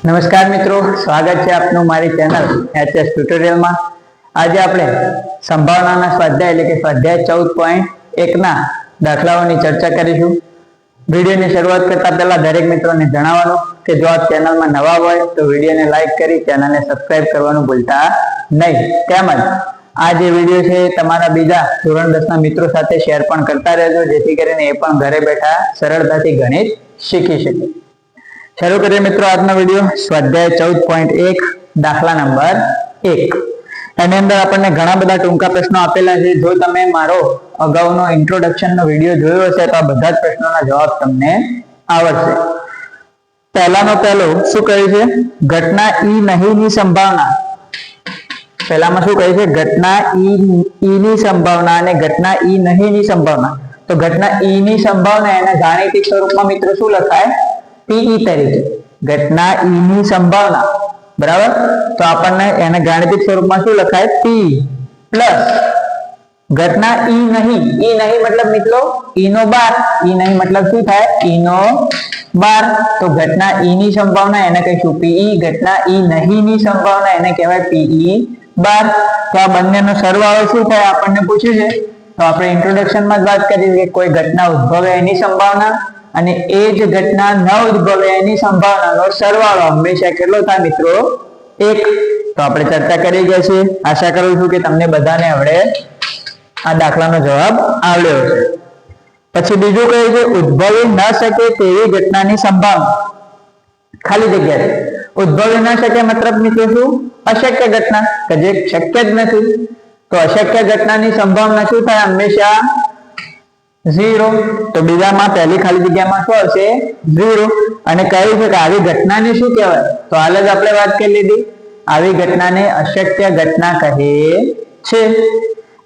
નમસ્કાર મિત્રો, સ્વાગત છે આપનું મારી ચેનલ એચએસ ટ્યુટોરિયલમાં। આજે આપણે સંભાવનાના સ્વાધ્યાય એટલે કે સ્વાધ્યાય 14.1 ના દાખલાઓની ચર્ચા કરીશું। વિડીયોની શરૂઆત કરતા પહેલા દરેક મિત્રોને જણાવવાનું કે જો આપ ચેનલમાં નવા હોય તો વિડીયોને લાઈક કરી ચેનલને સબસ્ક્રાઇબ કરવાનું ભૂલતા નહીં। તેમજ આ જે વિડીયો છે તમારા બીજા ધોરણ 10 ના મિત્રો સાથે શેર પણ કરતા રહેજો, જેથી કરીને એ પણ ઘરે બેઠા સરળતાથી ગણિત શીખી શકે। શરૂ કરીએ મિત્રો આજનો વિડીયો। સ્વાધ્યાય 14.1 દાખલા નંબર 1। એની અંદર આપણને ઘણા બધા ટૂંકા પ્રશ્નો આપેલા છે। જો તમે મારો અગાઉનો ઇન્ટ્રોડક્શનનો વિડીયો જોયો હશે તો આ બધા જ પ્રશ્નોના જવાબ તમને આવડશે। પહેલાનો પહેલો શું કહ્યું છે? ઘટના ઈ નહીંની સંભાવના। પહેલામાં શું કહ્યું છે? ઘટના ઈ ની સંભાવના અને ઘટના ઈ નહીંની સંભાવના। તો ઘટના ઈ ની સંભાવના એને ગાણિતિક સ્વરૂપમાં મિત્રો શું લખાય? પીઈ તરીકે। ઘટના ઈ ની સંભાવના બરાબર, તો આપણને એને ગાણિતિક સ્વરૂપમાં શું લખાય? પી પ્લસ ઘટના ઈ નહીં। ઈ નહીં મતલબ મિત્રો ઈ નો 12। ઈ નહીં મતલબ શું થાય? ઈ નો 12। તો ઘટના ઈ ની સંભાવના એને કહીશું પીઈ, ઘટના ઈ નહીં ની સંભાવના એને કહેવાય પીઈ 12। તો આ બંનેનો સરવાળો શું થાય આપણને પૂછ્યું છે, તો આપણે ઇન્ટ્રોડક્શનમાં જ વાત કરી કે કોઈ ઘટના ઉદ્ભવે એની સંભાવના અને એ જ ઘટના ન ઉદ્ભવે એની સંભાવનાનો સરવાળો હંમેશા કેટલો થાય મિત્રો? 1। તો આપણે ચર્ચા કરી ગયા છીએ। આશા કરું છું કે તમને બધાને હવે આ દાખલાનો જવાબ આવડ્યો છે। પછી બીજું કહ્યું છે ઉદ્ભવી ન શકે તેવી ઘટનાની સંભાવના। ખાલી જગ્યા છે। ઉદ્ભવી ન શકે મતલબ મિત્રો શું? અશક્ય ઘટના કે જે શક્ય જ નથી। તો અશક્ય ઘટનાની સંભાવના શું થાય? હંમેશા 0। તો બીજામાં પહેલી ખાલી જગ્યામાં શું આવશે? 0। અને કહ્યું છે કે આવી ઘટનાને શું કહેવાય? તો હાલ જ આપણે વાત કરી લીધી, આવી ઘટનાને અશક્ય ઘટના કહે છે।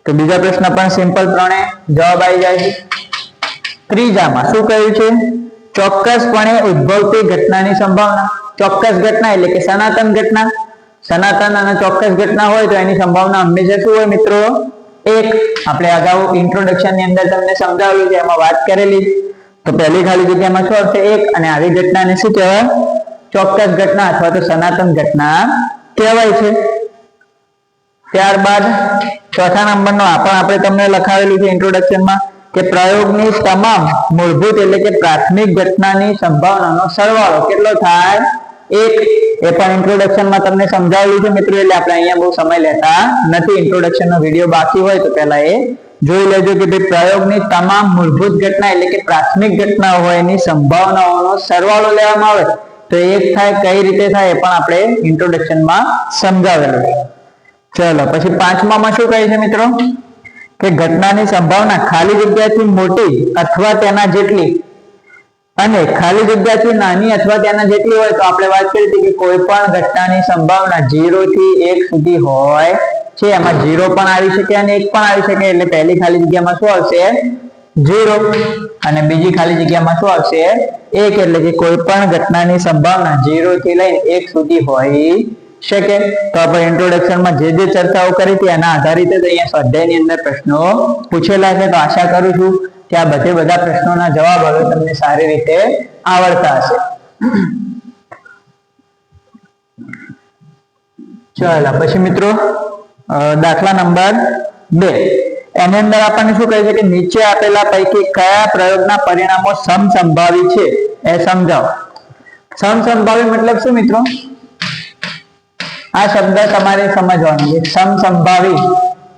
તો બીજા પ્રશ્ન પણ સિમ્પલ પ્રમાણે જવાબ આવી જાય છે। ત્રીજામાં શું કહ્યું છે? ચોક્કસપણે ઉદ્ભવતી ઘટનાની સંભાવના। ચોક્કસ ઘટના એટલે કે સનાતન ઘટના। સનાતન અને ચોક્કસ ઘટના હોય તો એની સંભાવના હંમેશા શું હોય મિત્રો? 1। આપણે અગાઉ ઇન્ટ્રોડક્શન ની અંદર તમને સમજાવ્યું છે, એમાં વાત કરેલી। તો પહેલી ખાલી જગ્યામાં શું આવશે? 1। અને આવી ઘટનાને શું કહેવાય? ચોક્કસ ઘટના અથવા તો સનાતન ઘટના કહેવાય છે। ત્યારબાદ ચોથા નંબરનો આ પણ આપણે તમને લખાવેલું છે ઇન્ટ્રોડક્શનમાં કે પ્રયોગની તમામ મૂળભૂત એટલે કે પ્રાથમિક ઘટનાની સંભાવનાનો સરવાળો કેટલો થાય? 1। એ પણ ઇન્ટ્રોડક્શનમાં તમને સમજાવેલું છે મિત્રો, એટલે આપણે અહીંયા બહુ સમય લેતા નથી। ઇન્ટ્રોડક્શનનો વિડીયો બાકી હોય તો પહેલા એ જોઈ લેજો કે ભાઈ પ્રયોગની તમામ મૂળભૂત ઘટના એટલે કે પ્રાથમિક ઘટના હોય એની સંભાવનાઓનો સરવાળો લેવામાં આવે તો 1 થાય। કઈ રીતે થાય એ પણ આપણે ઇન્ટ્રોડક્શનમાં સમજાવેલું છે। ચલો પછી પાંચમામાં શું કહે છે મિત્રો? કે ઘટનાની સંભાવના ખાલી જગ્યાથી મોટી અથવા તેના જેટલી અને ખાલી જગ્યાથી નાની અથવા તેના જેટલી હોય તો આપણે વાત કરી હતી કે કોઈ પણ ઘટનાની સંભાવના 0 થી 1 સુધી હોય છે। એમાં 0 પણ આવી શકે અને 1 પણ આવી શકે। એટલે પહેલી ખાલી જગ્યામાં શું આવશે? 0। અને બીજી ખાલી જગ્યામાં શું આવશે? 1। એટલે કે કોઈ પણ ઘટનાની સંભાવના 0 થી લઈને 1 સુધી હોઈ શકે। તો આપણે ઇન્ટ્રોડક્શનમાં જે ચર્ચાઓ કરી હતી એના આધારિત જ અહીંયા સ્વાધ્યાયની અંદર પ્રશ્નો પૂછેલા છે। તો આશા કરું છું કે આ બધા પ્રશ્નોના જવાબ હવે તમને સારી રીતે આવડતા હશે। ચાલો પછી મિત્રો દાખલા નંબર 2। એની અંદર આપણને શું કહે છે કે નીચે આપેલા પૈકી કયા પ્રયોગના પરિણામો સમસંભાવી છે એ સમજાવો। સમસંભાવી મતલબ શું મિત્રો? આ શબ્દ તમારે સમજવાનો છે। સમસંભાવી,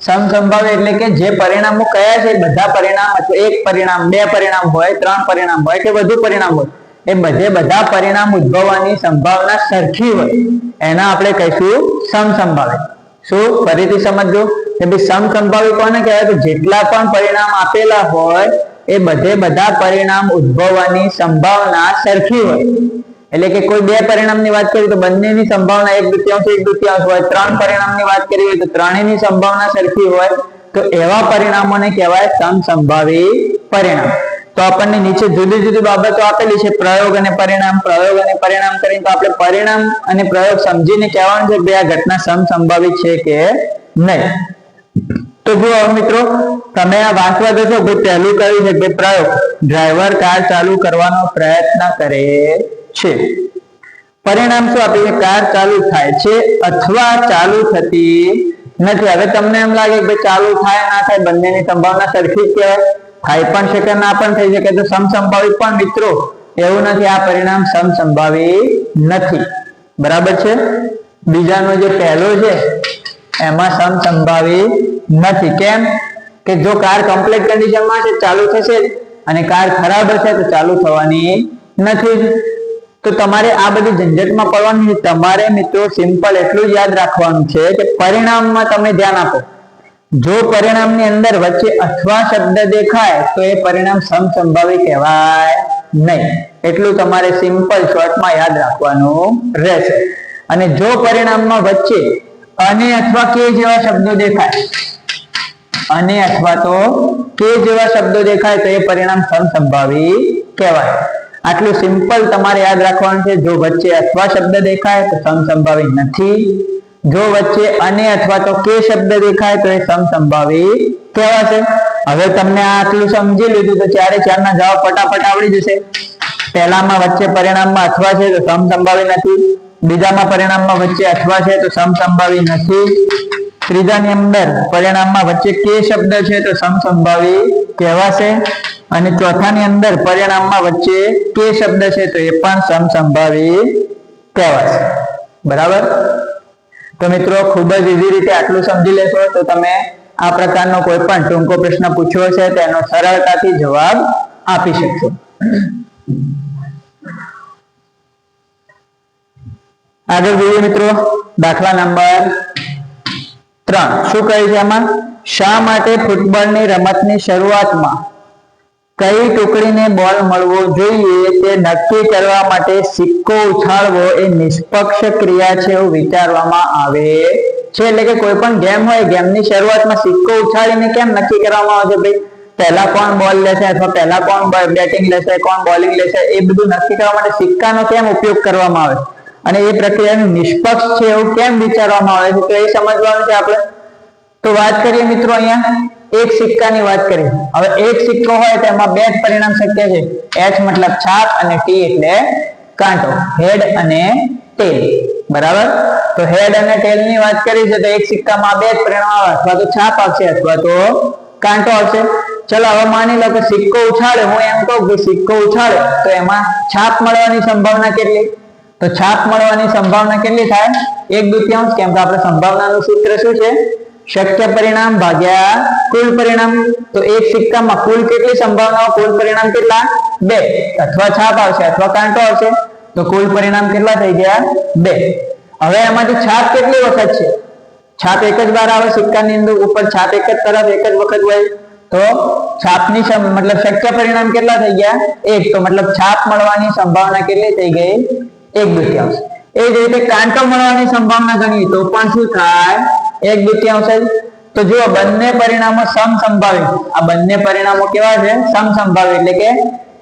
સમસંભાવી એટલે કે જે પરિણામો કયા છે બધા પરિણામ અથવા એક પરિણામ, 2 પરિણામ હોય, 3 પરિણામ હોય કે વધુ પરિણામ હોય, એ બધા પરિણામ ઉદ્ભવવાની સંભાવના સરખી હોય એના આપણે કહીશું સમસંભાવી। શું? ફરીથી સમજો કે ભાઈ સમસંભાવી કોને કહેવાય? તો જેટલા પણ પરિણામ આપેલા હોય એ બધા પરિણામ ઉદ્ભવવાની સંભાવના સરખી હોય। એટલે કે કોઈ 2 પરિણામની વાત કરીએ તો બંનેની સંભાવના 1/2 હોય, 3 પરિણામની વાત કરીએ તો ત્રણેયની સંભાવના સરખી હોય, તો એવા પરિણામોને કહેવાય સમસંભાવી પરિણામ। તો આપણને નીચે જુદી જુદી બાબતો આપેલી છે, પ્રયોગ અને પરિણામ, પ્રયોગ અને પરિણામ કરીને તો આપણે પરિણામ અને પ્રયોગ સમજીને કહેવાનું છે કે આ ઘટના સમસંભાવી છે કે નહીં। તો જુઓ મિત્રો, તમે આ વાંચવા જશો ભાઈ પહેલું કહ્યું છે કે પ્રયોગ, ડ્રાઈવર કાર ચાલુ કરવાનો પ્રયત્ન કરે છે। પરિણામ શું આપે છે? કાર ચાલુ થાય છે અથવા ચાલુ થતી નથી. હવે તમને એમ લાગે કે ભાઈ ચાલુ થાય ના થાય બંનેની સંભાવના સરખી જ કહેવાય, થાય પણ શકે ના પણ થઈ શકે, તો સમસંભાવી. પણ મિત્રો એવું નથી, આ પરિણામ સમસંભાવી નથી. બરાબર છે? બીજાનો જે પહેલો છે એમાં સમસંભાવી નથી. કેમ કે જો કાર કમ્પ્લીટ કન્ડિશનમાં છે ચાલુ થશે અને કાર ખરાબ હશે તો ચાલુ થવાની નથી. તો તમારે આ બધી ઝંઝટમાં પડવાનું છે. તમારે મિત્રો સિમ્પલ એટલું જ યાદ રાખવાનું છે કે પરિણામમાં તમે ધ્યાન આપો. જો પરિણામની અંદર વચ્ચે અથવા શબ્દ દેખાય તો એ પરિણામ સમસંભાવી કહેવાય નહીં. એટલું તમારે સિમ્પલ શોર્ટમાં યાદ રાખવાનું રહેશે. અને જો પરિણામમાં વચ્ચે અને અથવા કે જેવા શબ્દો દેખાય, અને અથવા તો કે જેવા શબ્દો દેખાય તો એ પરિણામ સમસંભાવી કહેવાય. આટલું સિમ્પલ તમારે યાદ રાખવાનું છે. જો વચ્ચે અથવા શબ્દ દેખાય તો સમસંભાવી નથી. જો વચ્ચે અને અથવા તો કે શબ્દ દેખાય તો એ સમસંભાવી કહેવાશે. હવે તમને આટલું સમજી લીધું તો ચારે ચારના જવાબ ફટાફટ આવડી જશે. પહેલામાં વચ્ચે પરિણામમાં અથવા છે તો સમસંભાવી નથી. બીજામાં પરિણામમાં વચ્ચે અથવા છે તો સમસંભાવી નથી. ત્રીજાની અંદર પરિણામમાં વચ્ચે કે શબ્દ છે તો સમસંભાવી કહેવાશે. અને ચોથાની અંદર પરિણામમાં વચ્ચે કે શબ્દ છે તો એ પણ સમસંભાવી કહેવાશે. બરાબર? તો મિત્રો ખૂબ જ ઈઝી રીતે આટલું સમજી લેશો તો તમે આ પ્રકારનો કોઈ પણ ટૂંકો પ્રશ્ન પૂછ્યો છે તેનો સરળતાથી જવાબ આપી શકશો. આગળ જોઈએ મિત્રો, દાખલા નંબર 3. શું કહે છે આમાં? શા માટે ફૂટબોલની રમતની શરૂઆતમાં કઈ ટુકડીને બોલ મળવો જોઈએ તે નક્કી કરવા માટે સિક્કો ઉછાળવો એ નિષ્પક્ષ ક્રિયા છે એવું વિચારવામાં આવે છે. એટલે કે કોઈ પણ ગેમ હોય, ગેમની શરૂઆતમાં સિક્કો ઉછાળીને કેમ નક્કી કરવામાં આવે છે? ભાઈ પહેલા કોણ બોલ લેશે અથવા પહેલા કોણ બેટિંગ લેશે, કોણ બોલિંગ લેશે, એ બધું નક્કી કરવા માટે સિક્કાનો કેમ ઉપયોગ કરવામાં આવે અને એ પ્રક્રિયાનું નિષ્પક્ષ છે એવું કેમ વિચારવામાં આવે છે, તો એ સમજવાનું છે આપણે. તો વાત કરીએ મિત્રો, અહીંયા એક સિક્કાની વાત કરીએ. હવે એક સિક્કો હોય તો એમાં બે જ પરિણામ શક્ય છે. H મતલબ છાપ અને T એટલે કાંટો, હેડ અને ટેલ. બરાબર? તો હેડ અને ટેલ ની વાત કરી છે તો એક સિક્કામાં બે જ પરિણામ આવે, અથવા તો છાપ આવશે અથવા તો કાંટો આવશે. ચલો હવે માની લો કે સિક્કો ઉછાળે, હું એમ કહું કે સિક્કો ઉછાળે તો એમાં છાપ મળવાની સંભાવના કેટલી? તો છાપ મળવાની સંભાવના કેટલી થાય? 1/2. કેમ કે આપણે સંભાવનાનું સૂત્ર શું છે? શક્ય પરિણામ ભાગ્યા કુલ પરિણામ. તો એક સિક્કામાં કુલ કેટલી સંભાવનાઓ? કુલ પરિણામ કેટલા? 2. અથવા છાપ આવશે અથવા કાંટો આવશે. તો કુલ પરિણામ કેટલા થઈ ગયા? 2. હવે એમાંથી છાપ કેટલી વખત છે? છાપ એક જ વાર આવે સિક્કાની અંદર, ઉપર છાપ એક જ તરફ એક જ વખત હોય. તો છાપની મતલબ શક્ય પરિણામ કેટલા થઈ ગયા? 1. તો મતલબ છાપ મળવાની સંભાવના કેટલી થઈ ગઈ? 1/2. એ જ રીતે કાંટો મળવાની સંભાવના ગણીએ તો પણ શું થાય? 1/2. તો જુઓ, બંને પરિણામો સમસંભાવી. આ બંને પરિણામો કેવા છે? સમસંભાવી. એટલે કે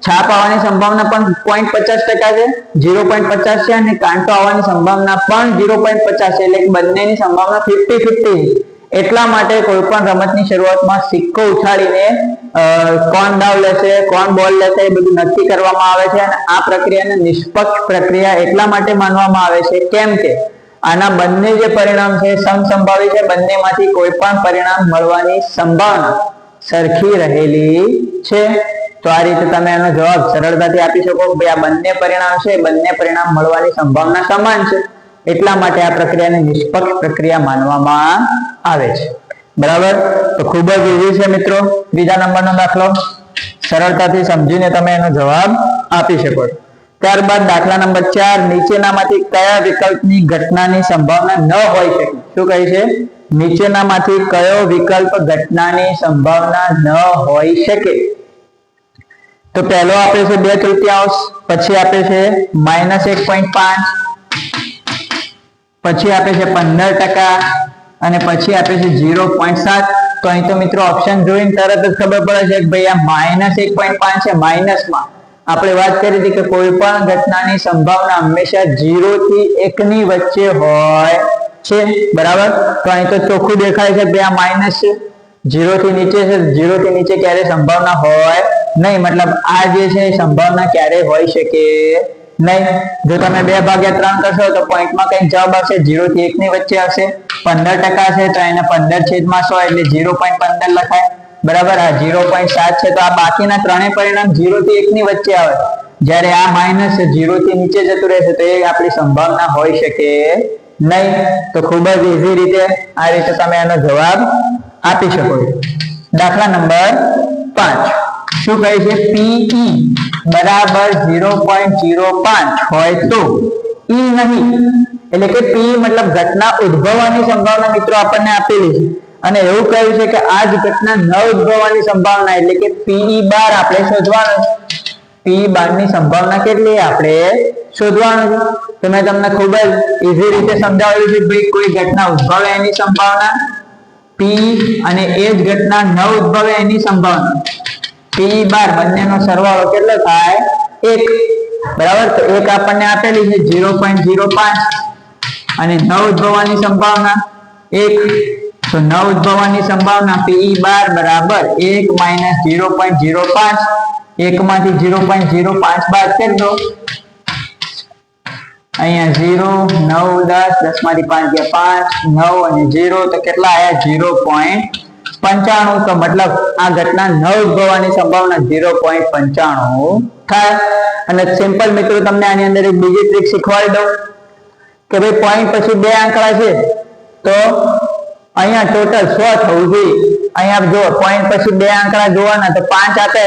છાપ આવવાની સંભાવના પણ 0.50% છે, 0.50 છે, અને કાંટો આવવાની સંભાવના પણ 0.50 છે. એટલે કે બંનેની સંભાવના 50-50 છે. એટલા માટે કોઈ પણ રમતની શરૂઆતમાં સિક્કો ઉછાળીને કોણ દાવ લેશે, કોણ બોલ લેશે એ બધું નક્કી કરવામાં આવે છે. અને આ પ્રક્રિયાને નિષ્પક્ષ પ્રક્રિયા એટલા માટે માનવામાં આવે છે કેમ કે આના બંને જે પરિણામ છે સમસંભાવી છે. બંનેમાંથી કોઈ પણ પરિણામ મળવાની સંભાવના સરખી રહેલી છે. તો આ રીતે તમે એનો જવાબ સરળતાથી આપી શકો. ભાઈ આ બંને પરિણામ છે, બંને પરિણામ મળવાની સંભાવના સમાન છે, એટલા માટે આ પ્રક્રિયાને નિષ્પક્ષ પ્રક્રિયા માનવામાં આવે છે. બરાબર? તો ખૂબ જ ઈઝી છે મિત્રો. ત્રીજા નંબરનો દાખલો સરળતાથી સમજીને તમે એનો જવાબ આપી શકો છો. ત્યારબાદ દાખલા નંબર 4. નીચેનામાંથી કયા વિકલ્પની ઘટનાની સંભાવના ન હોઈ શકે? શું કહે છે? નીચેનામાંથી કયો વિકલ્પ ઘટનાની સંભાવના ન હોઈ શકે? તો પહેલો આપે છે 2/3, પછી આપે છે -1.5, પછી આપે છે 15% અને પછી આપે છે 0.7. તો અહીં તો મિત્રો ઓપ્શન જોઈને તરત જ ખબર પડે છે કે ભાઈ આ -1.5 છે. માઇનસમાં આપણે વાત કરી હતી કે કોઈ પણ ઘટનાની સંભાવના હંમેશા 0 થી 1 ની વચ્ચે હોય છે. બરાબર? તો અહીં તો ચોખ્ખું દેખાય છે કે આ માઇનસ છે, 0 થી નીચે છે. 0 થી નીચે ક્યારે સંભાવના હોય નહીં, મતલબ આ જે છે સંભાવના ક્યારે હોઈ શકે નહીં. જો તમે 2/3 કરશો તો પોઈન્ટમાં કઈ જવાબ આવશે 0 થી 1 ની વચ્ચે આવશે. 15% છે તો એને 15/100 એટલે 0.15 લખાય. બરાબર. આ 0.7 છે તો આ બાકીના ત્રણેય પરિણામ 0 થી 1 ની વચ્ચે આવે. જ્યારે આ માઇનસ 0 થી નીચે જતું રહેશે તો એ આપણી સંભાવના હોઈ શકે નહીં. તો ખૂબ જ ઈઝી રીતે આ રીતે તમે એનો જવાબ આપી શકો છો. દાખલા નંબર 5 શું કહે છે? PE બરાબર 0.05 હોય તો E નહીં, એટલે કે P મતલબ ઘટના ઉદ્ભવવાની સંભાવના મિત્રો આપણને આપેલી છે અને એવું કહ્યું છે કે આ જ ઘટના ન ઉદ્ભવવાની સંભાવના એટલે કે PE બાર આપણે શોધવાનું છે. PE બાર ની સંભાવના કેટલી આપણે શોધવાનું છે. તો મેં તમને ખૂબ જ ઈઝી રીતે સમજાવ્યું છે ભાઈ કોઈ ઘટના ઉદ્ભવે એની સંભાવના P અને એ જ ઘટના ન ઉદ્ભવે એની સંભાવના PE બાર બંનેનો સરવાળો કેટલો થાય? 1. બરાબર. તો 1 આપણને આપેલી છે 0.05 અને ન ઉદ્ભવવાની સંભાવના 1. તો ન ઉદ્ભવવાની સંભાવના PE બાર બરાબર 1 માઇનસ 0.05. 1 માંથી 0.05 બાદ કરી દો. અહીંયા 0 9 10 10 માંથી 5 ગયા 5 9 અને 0 તો કેટલા આયા? 0.95. તો મતલબ આ ઘટના ન ઉદ્ભવવાની સંભાવના 0.95 થાય. અને સિમ્પલ મિત્રો તમને આની અંદર એક બીજી ટ્રીક શીખવાડી દઉં કે ભાઈ પોઈન્ટ પછી બે આંકડા છે તો અહીંયા ટોટલ 100 થવું જોઈએ. અહીંયા જો પોઈન્ટ પછી બે આંકડા જોવાના તો 5 આપે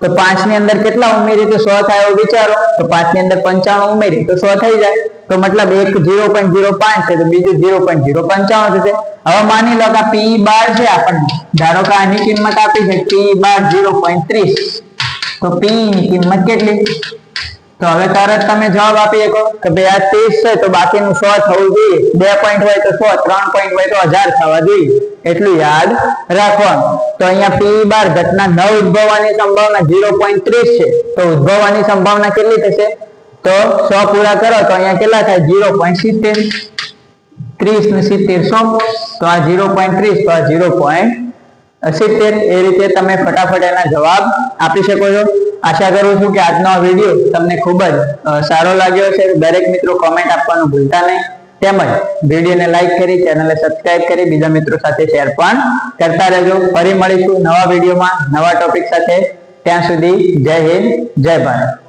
તો 5 ની અંદર કેટલા ઉમેરી તો 100 થાય એવું વિચારો. તો 5 ની અંદર 95 ઉમેરી તો 100 થઈ જાય. તો મતલબ એક 0.05 છે તો બીજું 0.095 થશે. હવે માની લો કે PE બાર છે આપણને, ધારો કે આની કિંમત આપી છે PE બાર 0.30. તો PE ની કિંમત કેટલી? તો હવે તરત તમે જવાબ આપી શકો કે ભાઈ આ 30 છે તો બાકીનું 100 થવું જોઈએ. 2 પોઈન્ટ હોય તો 100, 3 પોઈન્ટ હોય તો 1000 થવા જોઈએ. એટલું યાદ રાખવાનું. તો અહીંયા PE બાર ઘટના ન ઉદ્ભવવાની સંભાવના 0.30 છે તો ઉદ્ભવવાની સંભાવના કેટલી થશે? તો 100 પૂરા કરો તો અહીંયા કેટલા થાય? 0.70. 30 ને 70 100. તો આ 0.30 તો આ 0.70. એ રીતે તમે ફટાફટ એના જવાબ આપી શકો છો. આશા કરું છું કે આજનો આ વિડીયો તમને ખૂબ જ સારો લાગ્યો છે. દરેક મિત્રો કોમેન્ટ આપવાનું ભૂલતા નહીં. તેમજ વિડીયોને લાઈક કરી, ચેનલને સબસ્ક્રાઇબ કરી બીજા મિત્રો સાથે શેર પણ કરતા રહેજો. ફરી મળીશું નવા વિડીયોમાં નવા ટોપિક સાથે. ત્યાં સુધી જય હિન્દ, જય ભારત.